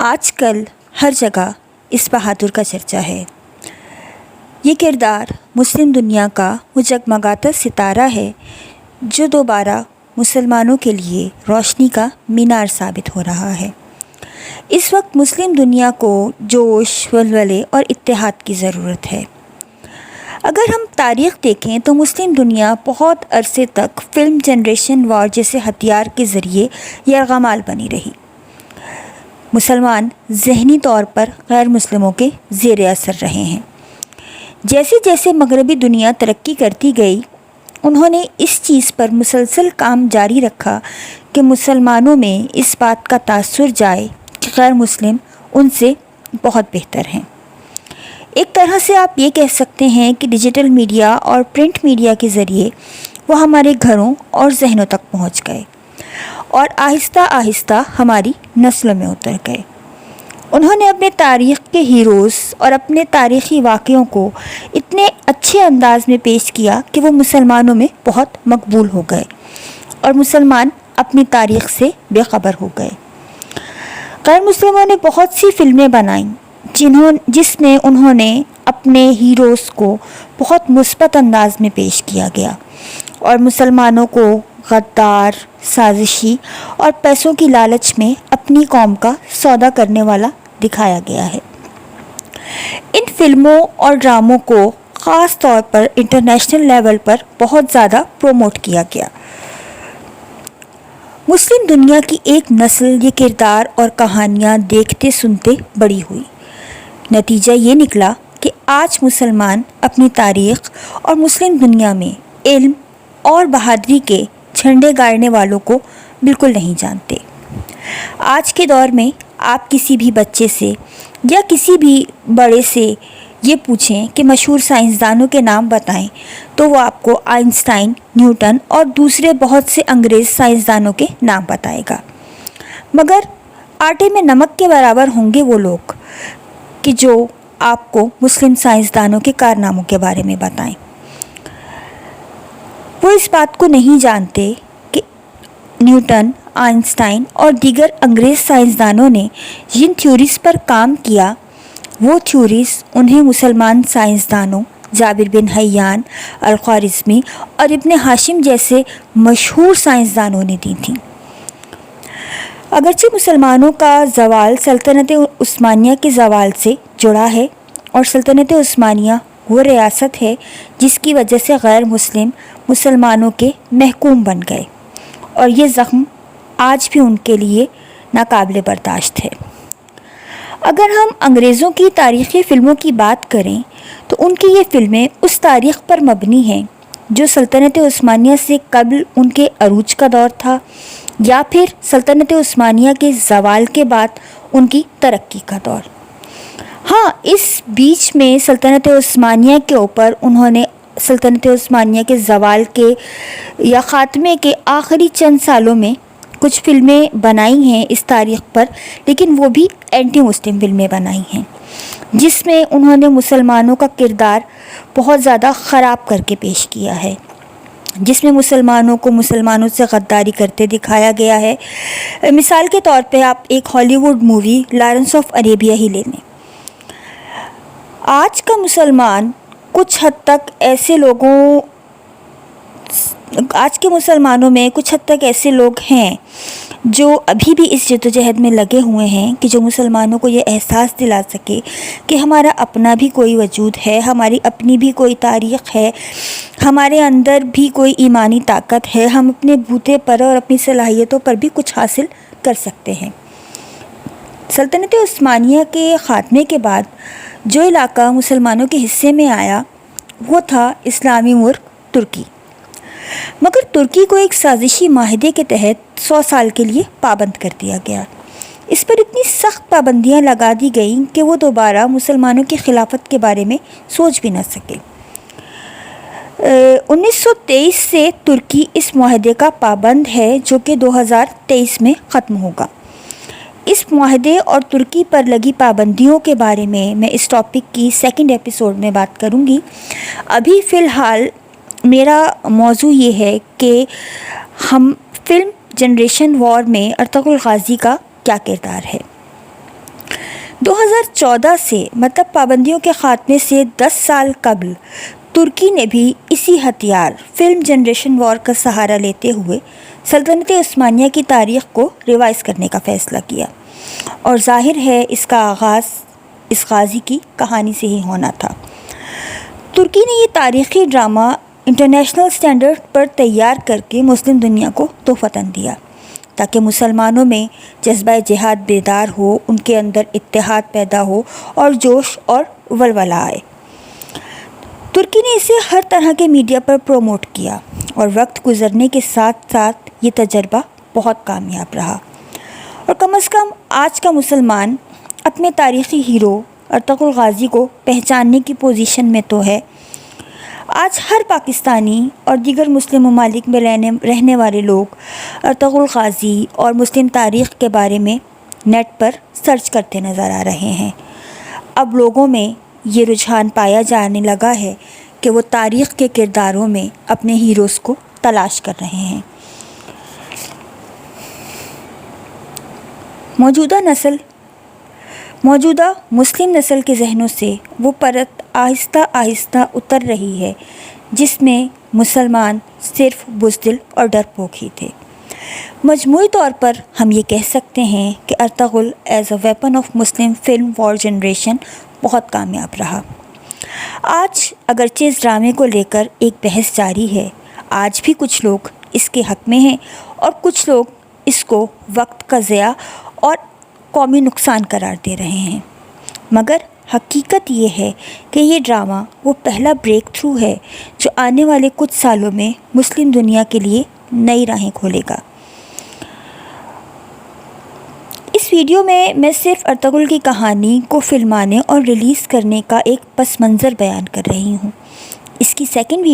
آج کل ہر جگہ اس بہادر کا چرچا ہے۔ یہ کردار مسلم دنیا کا وہ جگمگاتا ستارہ ہے جو دوبارہ مسلمانوں کے لیے روشنی کا مینار ثابت ہو رہا ہے۔ اس وقت مسلم دنیا کو جوش، ولولے اور اتحاد کی ضرورت ہے۔ اگر ہم تاریخ دیکھیں تو مسلم دنیا بہت عرصے تک فلم جنریشن وار جیسے ہتھیار کے ذریعے یرغمال بنی رہی۔ مسلمان ذہنی طور پر غیر مسلموں کے زیر اثر رہے ہیں۔ جیسے جیسے مغربی دنیا ترقی کرتی گئی، انہوں نے اس چیز پر مسلسل کام جاری رکھا کہ مسلمانوں میں اس بات کا تاثر جائے کہ غیر مسلم ان سے بہت بہتر ہیں۔ ایک طرح سے آپ یہ کہہ سکتے ہیں کہ ڈیجیٹل میڈیا اور پرنٹ میڈیا کے ذریعے وہ ہمارے گھروں اور ذہنوں تک پہنچ گئے اور آہستہ آہستہ ہماری نسلوں میں اتر گئے۔ انہوں نے اپنے تاریخ کے ہیروز اور اپنے تاریخی واقعوں کو اتنے اچھے انداز میں پیش کیا کہ وہ مسلمانوں میں بہت مقبول ہو گئے اور مسلمان اپنی تاریخ سے بے خبر ہو گئے۔ غیر مسلموں نے بہت سی فلمیں بنائیں جس میں انہوں نے اپنے ہیروز کو بہت مثبت انداز میں پیش کیا گیا اور مسلمانوں کو غدار، سازشی اور پیسوں کی لالچ میں اپنی قوم کا سودا کرنے والا دکھایا گیا ہے۔ ان فلموں اور ڈراموں کو خاص طور پر انٹرنیشنل لیول پر بہت زیادہ پروموٹ کیا گیا۔ مسلم دنیا کی ایک نسل یہ کردار اور کہانیاں دیکھتے سنتے بڑی ہوئی۔ نتیجہ یہ نکلا کہ آج مسلمان اپنی تاریخ اور مسلم دنیا میں علم اور بہادری کے جھنڈے گاڑنے والوں کو بالکل نہیں جانتے۔ آج کے دور میں آپ کسی بھی بچے سے یا کسی بھی بڑے سے یہ پوچھیں کہ مشہور سائنسدانوں کے نام بتائیں تو وہ آپ کو آئنسٹائن، نیوٹن اور دوسرے بہت سے انگریز سائنسدانوں کے نام بتائے گا، مگر آٹے میں نمک کے برابر ہوں گے وہ لوگ کہ جو آپ کو مسلم سائنسدانوں کے کارناموں کے بارے میں بتائیں۔ وہ اس بات کو نہیں جانتے کہ نیوٹن، آئنسٹائن اور دیگر انگریز سائنسدانوں نے جن تھیوریز پر کام کیا، وہ تھیوریز انہیں مسلمان سائنسدانوں جابر بن حیان، الخوارزمی اور ابن ہاشم جیسے مشہور سائنسدانوں نے دی تھیں۔ اگرچہ مسلمانوں کا زوال سلطنت عثمانیہ کے زوال سے جڑا ہے اور سلطنت عثمانیہ وہ ریاست ہے جس کی وجہ سے غیر مسلم مسلمانوں کے محکوم بن گئے، اور یہ زخم آج بھی ان کے لیے ناقابل برداشت ہے۔ اگر ہم انگریزوں کی تاریخی فلموں کی بات کریں تو ان کی یہ فلمیں اس تاریخ پر مبنی ہیں جو سلطنت عثمانیہ سے قبل ان کے عروج کا دور تھا یا پھر سلطنت عثمانیہ کے زوال کے بعد ان کی ترقی کا دور۔ ہاں، اس بیچ میں سلطنت عثمانیہ کے اوپر انہوں نے سلطنت عثمانیہ کے زوال کے یا خاتمے کے آخری چند سالوں میں کچھ فلمیں بنائی ہیں اس تاریخ پر، لیکن وہ بھی اینٹی مسلم فلمیں بنائی ہیں جس میں انہوں نے مسلمانوں کا کردار بہت زیادہ خراب کر کے پیش کیا ہے، جس میں مسلمانوں کو مسلمانوں سے غداری کرتے دکھایا گیا ہے۔ مثال کے طور پہ آپ ایک Hollywood movie Lawrence of Arabia ہی لے لیں۔ آج کا مسلمان آج کے مسلمانوں میں کچھ حد تک ایسے لوگ ہیں جو ابھی بھی اس جدوجہد میں لگے ہوئے ہیں کہ جو مسلمانوں کو یہ احساس دلا سکے کہ ہمارا اپنا بھی کوئی وجود ہے، ہماری اپنی بھی کوئی تاریخ ہے، ہمارے اندر بھی کوئی ایمانی طاقت ہے، ہم اپنے بوتے پر اور اپنی صلاحیتوں پر بھی کچھ حاصل کر سکتے ہیں۔ سلطنت عثمانیہ کے خاتمے کے بعد جو علاقہ مسلمانوں کے حصے میں آیا وہ تھا اسلامی ملک ترکی، مگر ترکی کو ایک سازشی معاہدے کے تحت 100 سال کے لیے پابند کر دیا گیا۔ اس پر اتنی سخت پابندیاں لگا دی گئیں کہ وہ دوبارہ مسلمانوں کی خلافت کے بارے میں سوچ بھی نہ سکے۔ 1923 سے ترکی اس معاہدے کا پابند ہے جو کہ 2023 میں ختم ہوگا۔ اس معاہدے اور ترکی پر لگی پابندیوں کے بارے میں اس ٹاپک کی سیکنڈ ایپیسوڈ میں بات کروں گی۔ ابھی فی الحال میرا موضوع یہ ہے کہ ہم فلم جنریشن وار میں ارطغرل غازی کا کیا کردار ہے۔ 2014 سے مطلب پابندیوں کے خاتمے سے 10 سال قبل ترکی نے بھی اسی ہتھیار فلم جنریشن وار کا سہارا لیتے ہوئے سلطنت عثمانیہ کی تاریخ کو ریوائز کرنے کا فیصلہ کیا، اور ظاہر ہے اس کا آغاز اس غازی کی کہانی سے ہی ہونا تھا۔ ترکی نے یہ تاریخی ڈرامہ انٹرنیشنل سٹینڈرڈ پر تیار کر کے مسلم دنیا کو تحفتاً دیا تاکہ مسلمانوں میں جذبہ جہاد بیدار ہو، ان کے اندر اتحاد پیدا ہو اور جوش اور ولولہ آئے۔ ترکی نے اسے ہر طرح کے میڈیا پر پروموٹ کیا اور وقت گزرنے کے ساتھ ساتھ یہ تجربہ بہت کامیاب رہا، اور کم از کم آج کا مسلمان اپنے تاریخی ہیرو ارطغرل غازی کو پہچاننے کی پوزیشن میں تو ہے۔ آج ہر پاکستانی اور دیگر مسلم ممالک میں رہنے والے لوگ ارطغرل غازی اور مسلم تاریخ کے بارے میں نیٹ پر سرچ کرتے نظر آ رہے ہیں۔ اب لوگوں میں یہ رجحان پایا جانے لگا ہے کہ وہ تاریخ کے کرداروں میں اپنے ہیروز کو تلاش کر رہے ہیں۔ موجودہ مسلم نسل کے ذہنوں سے وہ پرت آہستہ آہستہ اتر رہی ہے جس میں مسلمان صرف بزدل اور ڈرپوک ہی تھے۔ مجموعی طور پر ہم یہ کہہ سکتے ہیں کہ Ertugrul as a weapon of Muslim film war generation بہت کامیاب رہا۔ آج اگرچہ اس ڈرامے کو لے کر ایک بحث جاری ہے، آج بھی کچھ لوگ اس کے حق میں ہیں اور کچھ لوگ اس کو وقت کا ضیاع اور قومی نقصان قرار دے رہے ہیں، مگر حقیقت یہ ہے کہ یہ ڈرامہ وہ پہلا بریک تھرو ہے جو آنے والے کچھ سالوں میں مسلم دنیا کے لیے نئی راہیں کھولے گا۔ اس ویڈیو میں صرف ارطغرل کی کہانی کو فلمانے اور ریلیز کرنے کا ایک پس منظر بیان کر رہی ہوں۔ اس کی سیکنڈ ویڈیو